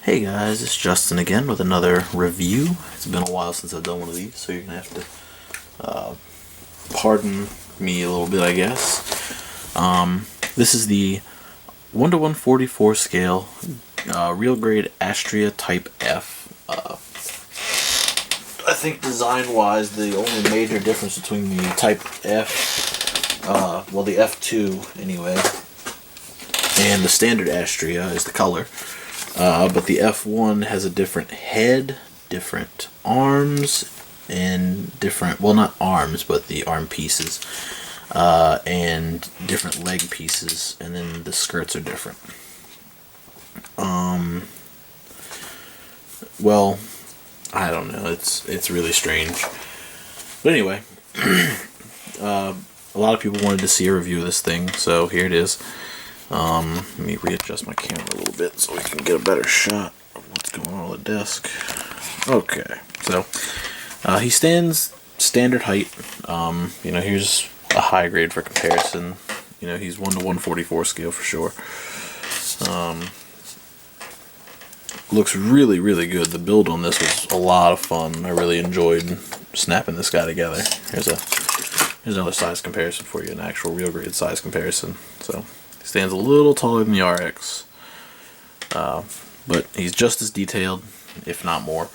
Hey guys, it's Justin again with another review. It's been a while since I've done one of these, so you're going to have to pardon me a little bit, I guess. This is the 1:144 scale, real grade Astraea Type F. I think design-wise, the only major difference between the Type F, well the F2 anyway, and the standard Astraea is the color. But the F1 has a different head, different arms, and different, well, not arms, but the arm pieces, and different leg pieces, and then the skirts are different. Well, I don't know, it's really strange. But anyway, a lot of people wanted to see a review of this thing, so here it is. Let me readjust my camera a little bit so we can get a better shot of what's going on the desk. Okay, so he stands standard height. Here's a high grade for comparison. He's 1:144 scale for sure. Looks really, really good. The build on this was a lot of fun. I really enjoyed snapping this guy together. Here's another size comparison for you, an actual real grade size comparison. So. Stands a little taller than the RX, but he's just as detailed, if not more.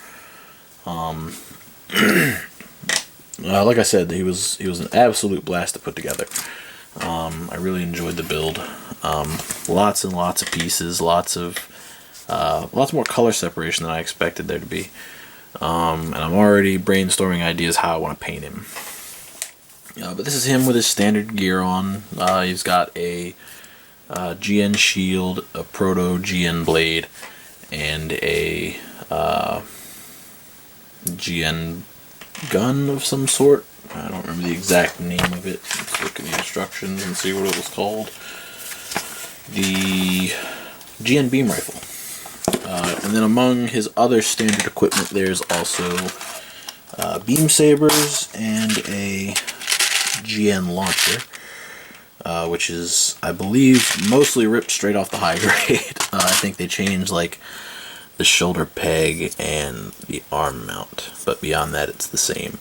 Like I said, he was an absolute blast to put together. I really enjoyed the build. Lots and lots of pieces, lots more color separation than I expected there to be. And I'm already brainstorming ideas how I want to paint him. But this is him with his standard gear on. He's got a GN shield, a proto GN blade, and a GN gun of some sort. I don't remember the exact name of it. Let's look at the instructions and see what it was called. The GN beam rifle. And then among his other standard equipment, there's also beam sabers and a GN launcher. Which is, I believe, mostly ripped straight off the high grade. I think they changed like the shoulder peg and the arm mount, but beyond that it's the same.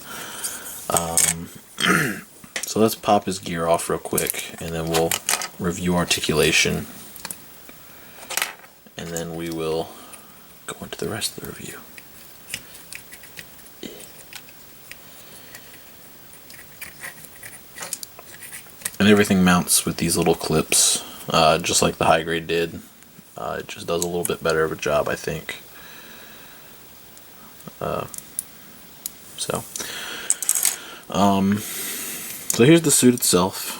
So let's pop his gear off real quick, and then we'll review articulation, and then we will go into the rest of the review. And everything mounts with these little clips, just like the high grade did. It just does a little bit better of a job, I think. So here's the suit itself.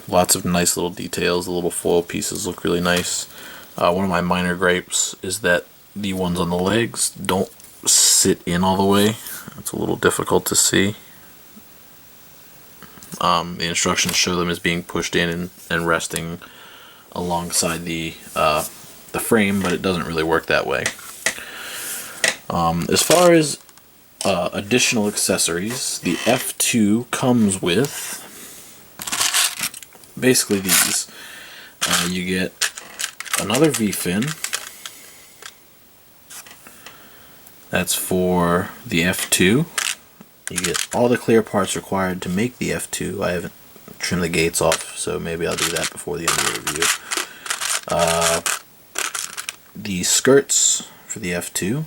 Lots of nice little details. The little foil pieces look really nice. One of my minor gripes is that the ones on the legs don't sit in all the way. It's a little difficult to see. The instructions show them as being pushed in and resting alongside the frame, but it doesn't really work that way. As far as additional accessories, the F2 comes with basically these. You get another V-fin. That's for the F2. You get all the clear parts required to make the F2. I haven't trimmed the gates off, so maybe I'll do that before the end of the review. The skirts for the F2.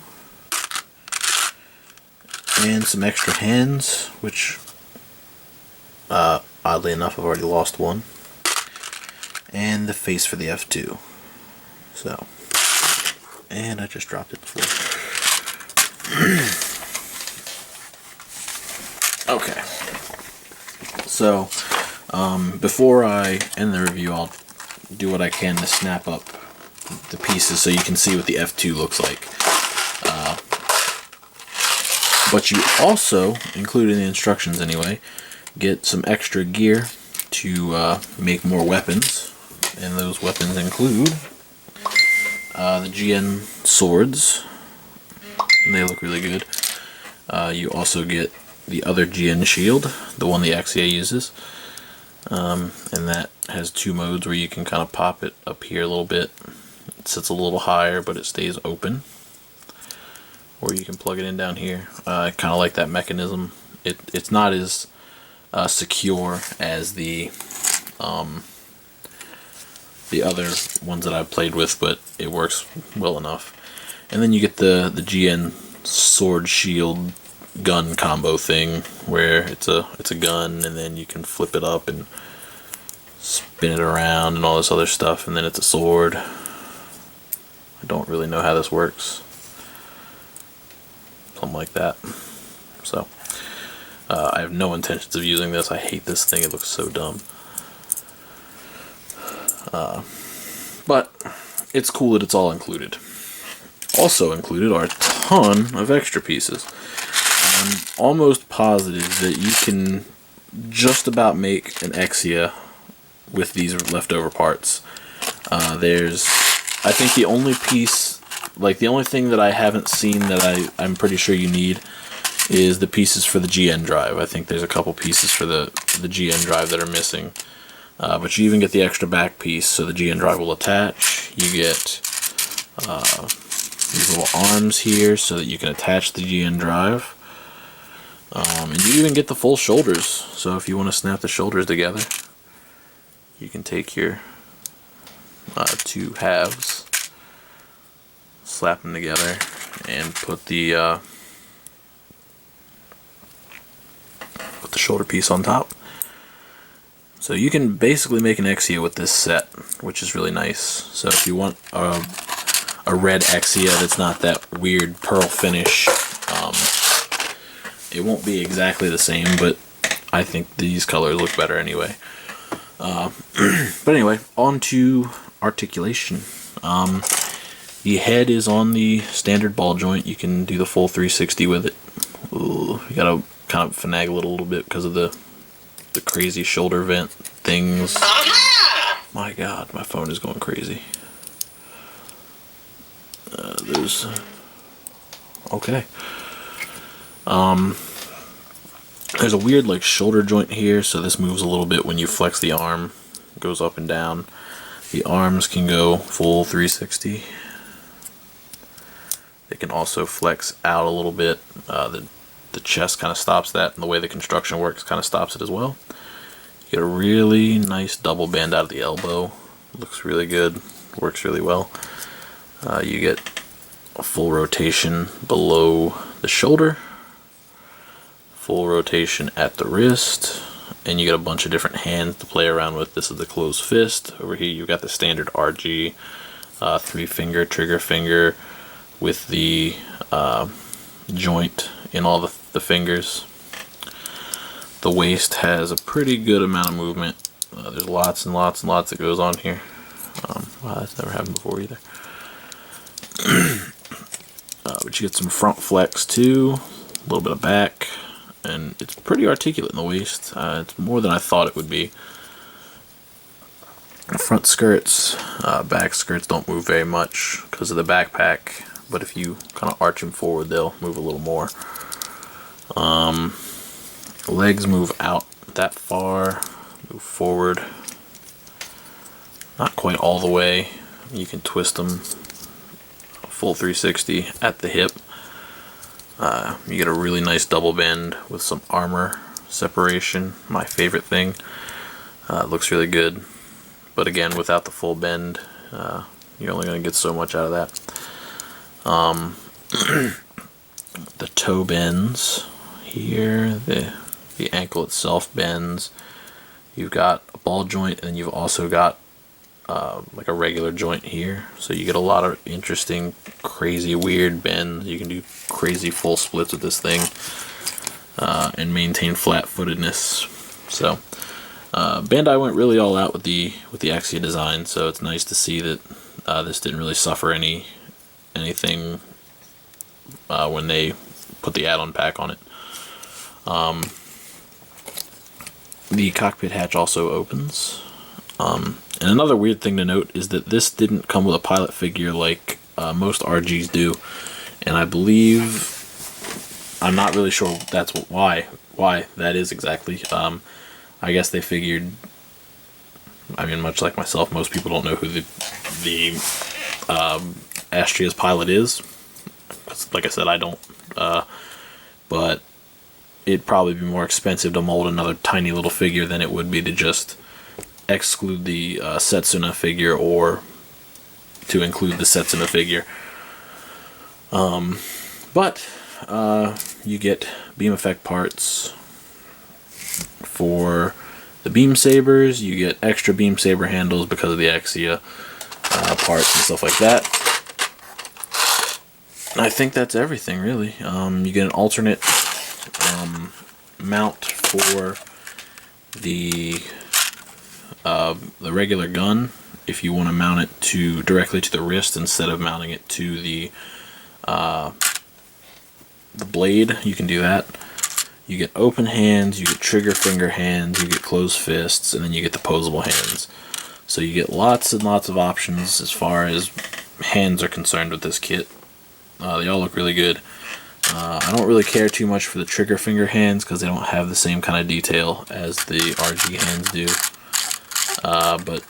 And some extra hands, which, oddly enough, I've already lost one. And the face for the F2. So, and I just dropped it before. Okay, so before I end the review, I'll do what I can to snap up the pieces so you can see what the F2 looks like. But you also, included in the instructions anyway, get some extra gear to make more weapons, and those weapons include the GN swords. They look really good. You also get the other GN shield, the one the Astraea uses, and that has two modes where you can kind of pop it up here a little bit It sits a little higher, but it stays open. Or you can plug it in down here. I kind of like that mechanism. It's not as secure as the other ones that I've played with, but it works well enough. And then you get the GN sword shield gun combo thing, where it's a gun, and then you can flip it up and spin it around and all this other stuff, and then it's a sword. I don't really know how this works. Something like that. So I have no intentions of using this. I hate this thing. It looks so dumb. But it's cool that it's all included. Also included are a ton of extra pieces. I'm almost positive that you can just about make an astraea with these leftover parts. I think the only piece, like the only thing that I haven't seen that I'm pretty sure you need is the pieces for the GN drive. I think there's a couple pieces for the GN drive that are missing. But you even get the extra back piece, so the GN drive will attach. You get these little arms here so that you can attach the GN drive. And you even get the full shoulders, so if you want to snap the shoulders together, you can take your two halves, slap them together, and put the shoulder piece on top. So you can basically make an astraea with this set, which is really nice. So if you want a red astraea that's not that weird pearl finish, it won't be exactly the same, but I think these colors look better anyway. But anyway, on to articulation. The head is on the standard ball joint. You can do the full 360 with it. Ooh, you gotta kind of finagle it a little bit because of the crazy shoulder vent things. My God, my phone is going crazy. Okay. There's a weird like shoulder joint here, so this moves a little bit when you flex the arm. It goes up and down. The arms can go full 360. They can also flex out a little bit. The chest kind of stops that, and the way the construction works kind of stops it as well. You get a really nice double bend out of the elbow. Looks really good. Works really well. You get a full rotation below the shoulder, full rotation at the wrist, and you get a bunch of different hands to play around with. This is the closed fist. Over here you've got the standard RG 3-finger trigger finger with the joint in all the fingers. The waist has a pretty good amount of movement. There's lots and lots and lots that goes on here. Wow, that's never happened before either. But you get some front flex too, a little bit of back, and it's pretty articulate in the waist. It's more than I thought it would be. Front skirts, back skirts don't move very much because of the backpack, but if you kind of arch them forward, they'll move a little more. Legs move out that far, move forward, not quite all the way. You can twist them full 360 at the hip. You get a really nice double bend with some armor separation, my favorite thing. It looks really good, but again, without the full bend, you're only going to get so much out of that. The toe bends here, the ankle itself bends. You've got a ball joint, and you've also got like a regular joint here, so you get a lot of interesting, crazy, weird bends. You can do crazy full splits with this thing and maintain flat-footedness. So Bandai went really all out with the astraea design, so it's nice to see that this didn't really suffer anything when they put the add-on pack on it. The cockpit hatch also opens. And another weird thing to note is that this didn't come with a pilot figure like most RGs do, and I believe, I'm not really sure that's why that is exactly. I guess they figured, I mean, much like myself, most people don't know who the Astraea's pilot is. Like I said, I don't, but it'd probably be more expensive to mold another tiny little figure than it would be to just exclude the Setsuna figure or to include the Setsuna figure. But you get beam effect parts for the beam sabers. You get extra beam saber handles because of the astraea parts and stuff like that. I think that's everything, really. You get an alternate mount for the regular gun if you want to mount it directly to the wrist instead of mounting it to the blade. You can do that. You get open hands, you get trigger finger hands, you get closed fists, and then you get the posable hands. So you get lots and lots of options as far as hands are concerned with this kit. They all look really good. I don't really care too much for the trigger finger hands because they don't have the same kind of detail as the RG hands do. But,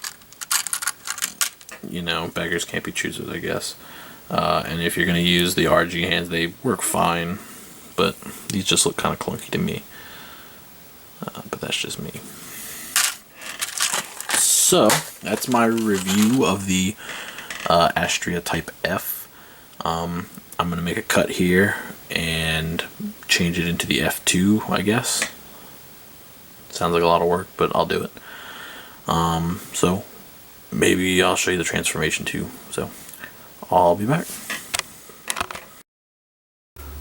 you know, beggars can't be choosers, I guess. And if you're going to use the RG hands, they work fine. But these just look kind of clunky to me. But that's just me. So, that's my review of the Astraea Type F. I'm going to make a cut here and change it into the F2, I guess. Sounds like a lot of work, but I'll do it. So maybe I'll show you the transformation too. So I'll be back.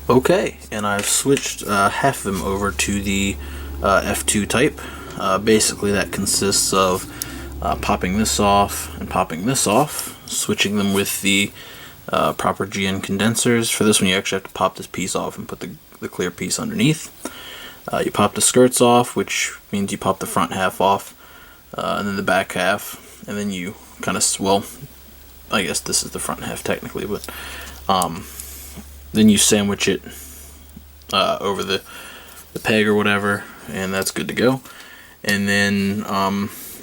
Okay, and I've switched half of them over to the F2 type. Basically that consists of popping this off and popping this off, switching them with the proper GN condensers. For this one, you actually have to pop this piece off and put the clear piece underneath. You pop the skirts off, which means you pop the front half off, and then the back half, and then you kind of, well, I guess this is the front half technically, but then you sandwich it over the peg or whatever, and that's good to go. And then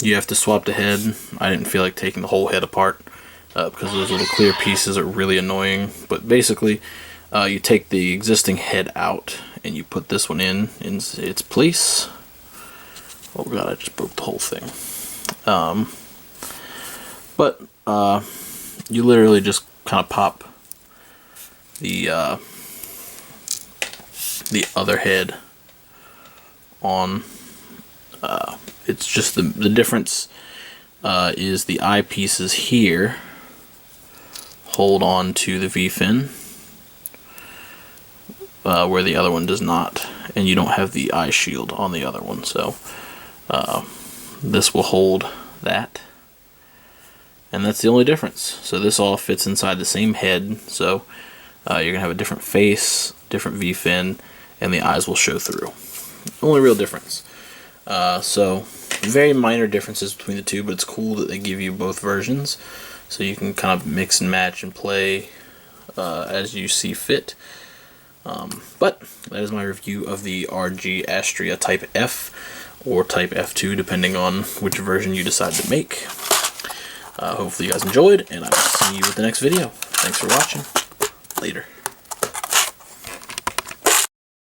you have to swap the head. I didn't feel like taking the whole head apart, because those little clear pieces are really annoying. But basically, you take the existing head out and you put this one in its place. Oh god, I just broke the whole thing. But you literally just kind of pop the other head on. It's just the difference is the eyepieces here hold on to the V-fin, where the other one does not, and you don't have the eye shield on the other one, so this will hold that, and that's the only difference. So this all fits inside the same head, so you're gonna have a different face, different V-fin, and the eyes will show through. Only real difference. So very minor differences between the two, but it's cool that they give you both versions, so you can kind of mix and match and play as you see fit. But that is my review of the RG Astraea Type F or Type F2, depending on which version you decide to make. Hopefully you guys enjoyed, and I will see you with the next video. Thanks for watching. Later.